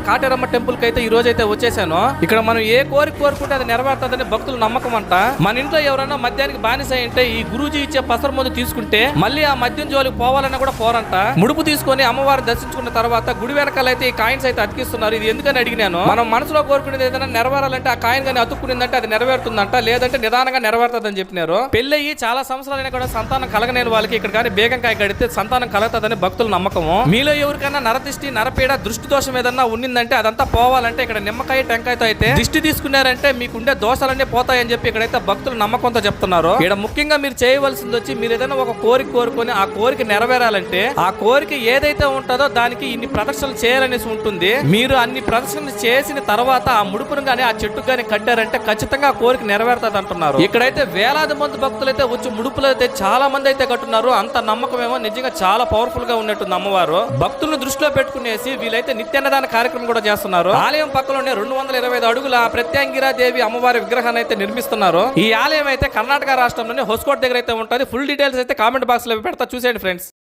Kateramma temple కి అయితే ఈ రోజు అయితే వచ్చేసాను. ఇక్కడ మనం ఏ కోరిక కోరుకుంటే అది నెరవేరుతుందని భక్తుల నమ్మకం అంట. మన ఇంట్లో ఎవరైనా మద్యానికి బానిస అంటే ఈ గురూజీ ఇచ్చే పసర మందు తీసుకుంటే మళ్ళీ ఆ మద్యం జోలికి పోవాలన్నా కూడా పోరంట. ముడుపు తీసుకొని అమ్మవారిని దర్శించుకున్న తర్వాత గుడి వెనకాల అయితే ఈ కాయిన్స్ అయితే అతికిస్తున్నారు. ఇది ఎందుకని అడిగినాను. మనం మనసులో కోరుకునేది ఏదైనా నెరవేరాలంటే ఆ కాయిన్ గానీ అతుక్కునిందంటే అది నెరవేరుతుందంట, లేదంటే నిదానంగా నెరవేరుతుందని చెప్పినారు. పెళ్ళయి చాలా సంవత్సరాలైనా కూడా సంతానం కలగలేని వాళ్ళకి ఇక్కడ కానీ బేగంకాయ గడితే సంతానం కలుగుతుందని భక్తుల నమ్మకము. మీలో ఎవరికైనా నరదిష్టి, నరపీడ, దృష్టి దోషం ఏదన్నా ఉన్నిందంటే అదంతా పోవాలంటే ఇక్కడ నిమ్మకాయ టెంకాయతో అయితే దిష్టి తీసుకున్నారంటే మీకుండే దోషాలన్నీ పోతాయని చెప్పి ఇక్కడైతే భక్తులు నమ్మకంతో చెప్తున్నారు. ఇక్కడ ముఖ్యంగా మీరు చేయవలసింది వచ్చి మీరు ఏదైనా ఒక కోరిక కోరుకొని ఆ కోరిక నెరవేరాలంటే ఆ కోరిక ఏదైతే ఉంటుందో దానికి ఇన్ని ప్రదక్షిణలు చేయాలనేసి ఉంటుంది. మీరు అన్ని ప్రదక్షిణలు చేసిన తర్వాత ఆ ముడుపును గానీ ఆ చెట్టు గానీ కట్టారంటే ఖచ్చితంగా ఆ కోరిక నెరవేరుతుంది అంటున్నారు. ఇక్కడైతే వేలాది మంది భక్తులు అయితే వచ్చి ముడుపులు అయితే చాలా మంది అయితే కట్టున్నారు. అంత నమ్మకం ఏమో నిజంగా చాలా పవర్ఫుల్ గా ఉన్నట్టుంది అమ్మవారు. భక్తులను దృష్టిలో పెట్టుకునేసి వీళ్ళైతే నిత్యాన్నదాన కార్యక్రమం కూడా చేస్తున్నారు. ఆలయం పక్కలోనే 225 అడుగుల ప్రత్యాంగిరా దేవి అమ్మవారి విగ్రహాన్ని అయితే నిర్మిస్తున్నారు. ఈ ఆలయం అయితే కర్ణాటక రాష్ట్రంలోని హొస్కోట్ దగ్గర అయితే ఉంటుంది. ఫుల్ డీటెయిల్స్ అయితే కామెంట్ బాక్స్ లో పెడతా, చూసేయండి ఫ్రెండ్స్.